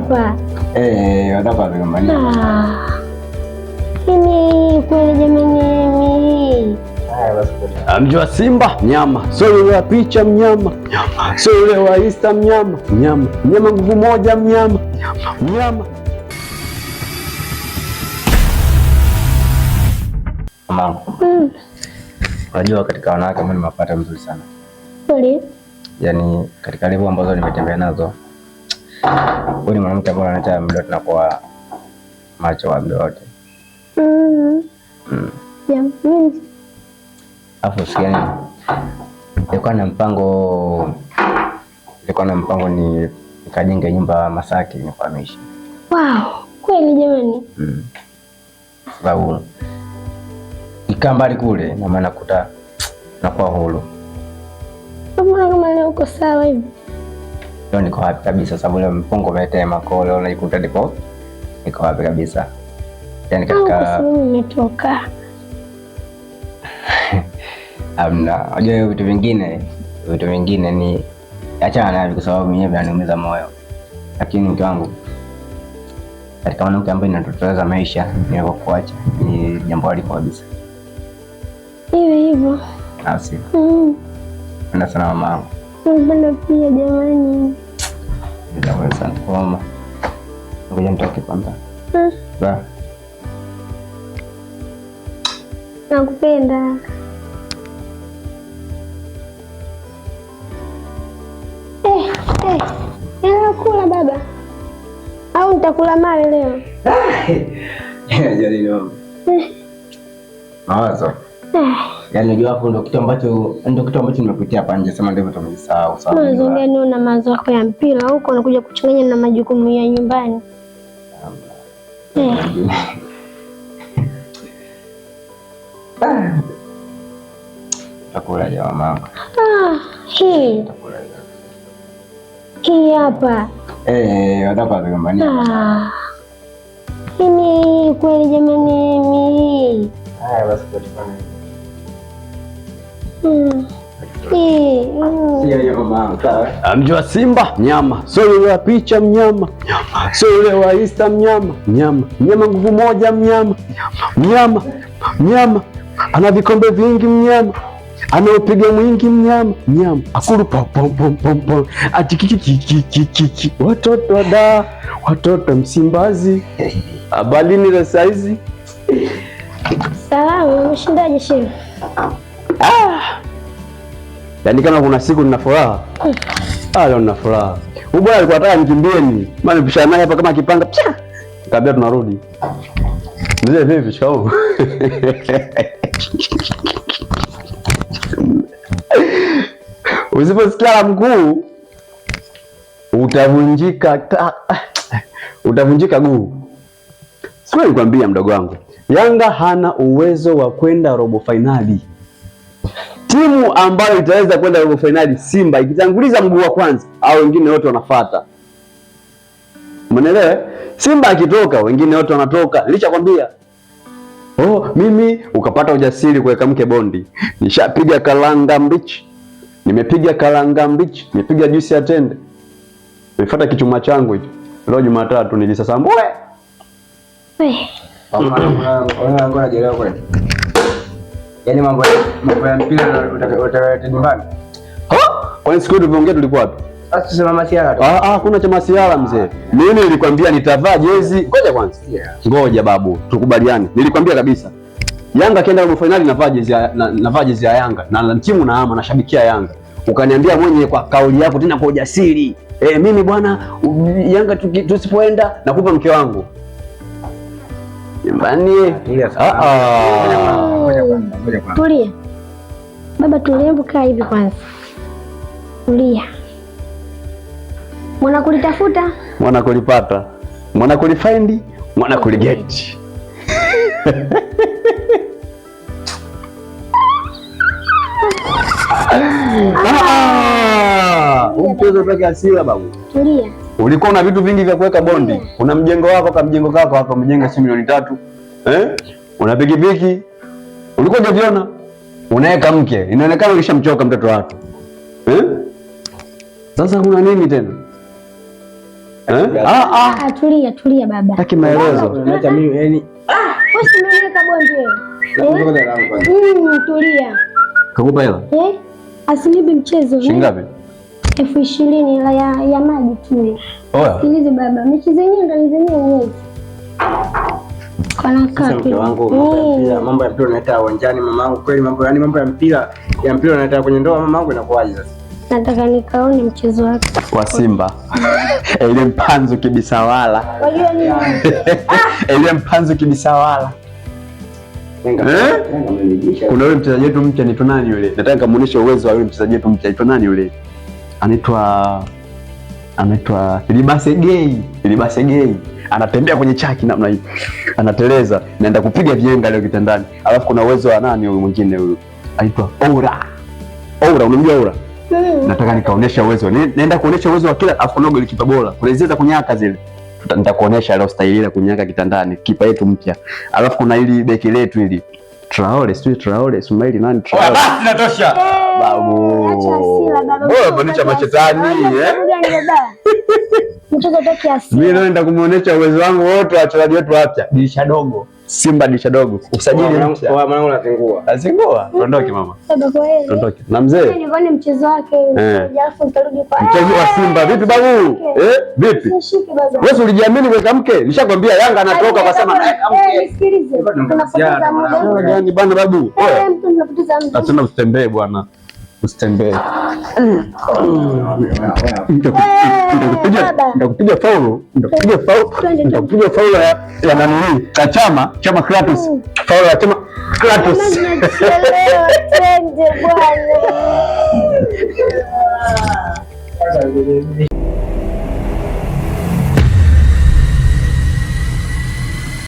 hapa. Wataka kugombania. Mimi kweli jamani. Haya basi. Mjua Simba mnyama, sio yule wa picha mnyama, sio yule wa Insta mnyama, mnyama nguvu moja mnyama. Mama. Unajua katika wanawake mimi nimepata mzuri sana. Kweli? Yaani katika level ambazo nimetembea nazo. Wewe ni mwanamke ambaye anaacha muda tunakuwa macho wa muda wote. Afu sikiani. Nilikuwa na mpango nikajenge nyumba Masaki nifahamishe. Wow, kweli jamani. Sababu ikaa mbali kule na maana kuta nakuwa huru. Mbona kama leo uko sawa hivi? Leo niko happy kabisa sababu leo mpungo umetema kwa leo naikuta ndipo niko happy kabisa. Yaani katika nimetoka. Amna, unajua vitu vingine ni achana navyo kwa sababu mwenyewe vinaniumiza moyo. Lakini mke wangu katika mwanamke ambaye ninatoteza maisha ninapokuacha ni jambo liko kabisa. Hivyo. Asi. Nenda sana mama. Mbona pia jamani. Ndio sana mama. Ngoja nitoke kwanza. Ba. Nakupenda. Kula baba. Au nitakula mawe leo? Jali leo. Mawazo. Yaani unajua hapo ndio kitu ambacho nimepitia hapa nje, sema ndio tumesahau sana. Mawazo gani una mawazo yako ya mpira huko unakuja kuchanganya na majukumu ya nyumbani? Takula ya mama. Hii hapa. Wataka kugombania. Mimi kweli jamani mimi. Haya basi tutafanya. Mjua Simba mnyama, sio yule wa picha mnyama, sio yule wa Insta mnyama, mnyama nguvu moja mnyama. Ana vikombe vingi mnyama, anaopiga mwingi mnyama. Akulu pom atikiki watoto Msimbazi abalini la saizi. Salamu, umeshindaje shehe? Yaani kama kuna siku nina furaha. Leo nina furaha. Huyu bwana alikuwa anataka nikimbieni. Maana nipishana naye hapa kama kipanga. Kabla tunarudi. Mzee vipi shikao? Usiposikia mguu utavunjika guu. Sio nikwambia mdogo wangu. Yanga hana uwezo wa kwenda robo finali. Timu ambayo itaweza kwenda robo finali Simba ikitanguliza mguu wa kwanza au wengine wote wanafuata. Umeelewa? Simba akitoka wengine wote wanatoka. Nilichakwambia. Mimi ukapata ujasiri kuweka mke bondi. Nishapiga kalanga mbichi. Nimepiga juisi ya tende. Nimefuata kichuma changu hicho. Leo Jumatatu nilisasambue. Ngoja jelewa kweli. Yaani mambo ya mpira utaleta nyumbani. Kwani siku tuliongea tulikuwa wapi? Sasa masiala tu. Kuna cha masiala mzee. Mimi nilikwambia nitavaa jezi. Ngoja kwanza. Ngoja babu, tukubaliane. Nilikwambia kabisa. Yanga kienda robo finali navaa jezi ya Yanga na timu naama nashabikia Yanga. Ukaniambia mwenye kwa kauli yako tena kwa ujasiri. Mimi bwana Yanga tusipoenda nakupa mke wangu. Nyumbani. Tulia. Baba tulia, hebu kaa hivi kwanza. Tulia. Mwana kulitafuta, mwana kulipata, mwana kulifind, mwana kuligeti. Mchezo unataka asila babu. Tulia. Ulikuwa una vitu vingi vya kuweka bondi. Una mjengo wako kama mjengo wako hapa mjenga si milioni 3. Una pikipiki. Ulikuwa hujaviona? Unaweka mke. Inaonekana ulishamchoka mtoto wako. Sasa kuna nini tena? Tulia baba. Taki maelezo. Unaacha mimi yani. Usimweka bonde. Tulia. Kakupa hela? Asinibi mchezo. Shilingi ngapi? 20,000 hela ya maji tu. Oya. Sikilize baba, mechi zenyewe ndo zenyewe. Kana kapi. Mke wangu mambo ya mpira unaleta uwanjani mamangu, kweli mambo ya mpira unaleta kwenye ndoa mamangu, inakuwaje sasa? Nataka nikaone mchezo wake wa Simba. Ile mpanzu kibisawala. Wajua nini? Ile mpanzu kibisawala. Kuna yule mchezaji wetu mpya anaitwa nani yule? Nataka nikamuoneshe uwezo wa yule mchezaji wetu mpya anaitwa nani yule? Anaitwa Filibase Gay. Anatembea kwenye chaki namna hii. Anateleza, naenda kupiga vienga leo kitandani. Alafu kuna uwezo wa nani huyu mwingine huyu? Anaitwa Oura, unamjua Oura? Nataka nikaonesha uwezo. Naenda kuonesha uwezo wa kila afu nogo likipa bora. Kuna zile za kunyaka zile. Nitakuonesha leo style ile kunyaka kitandani, kipa yetu mpya. Alafu kuna ili beki letu ili Traore, Ismail nani Traore. Basi natosha. Babu. Acha asila baba. Wewe bonisha machetani Mtoto toki asila. Mimi naenda kumuonesha uwezo wangu wote wa wachezaji wetu wapya. Dirisha dogo. Simba dirisha dogo. Usajili mpya. Mwanangu unazingua. Azingua. Ondoke mama. Ondoke. Na mzee. Mimi nione mchezo wake. Alafu nitarudi kwa. Mchezo wa Simba vipi babu? Vipi? Wewe ulijiamini kwa mke? Nishakwambia Yanga anatoka kwa sema nisikilize. Tunapoteza muda. Gani bwana babu? Mtu tunapoteza muda. Atenda usitembee bwana. Usitembee. Nitakupiga faulu. Nitakupiga faulu ya nani? Chama Kratos. Faulu ya Chama Kratos. Twende bwana.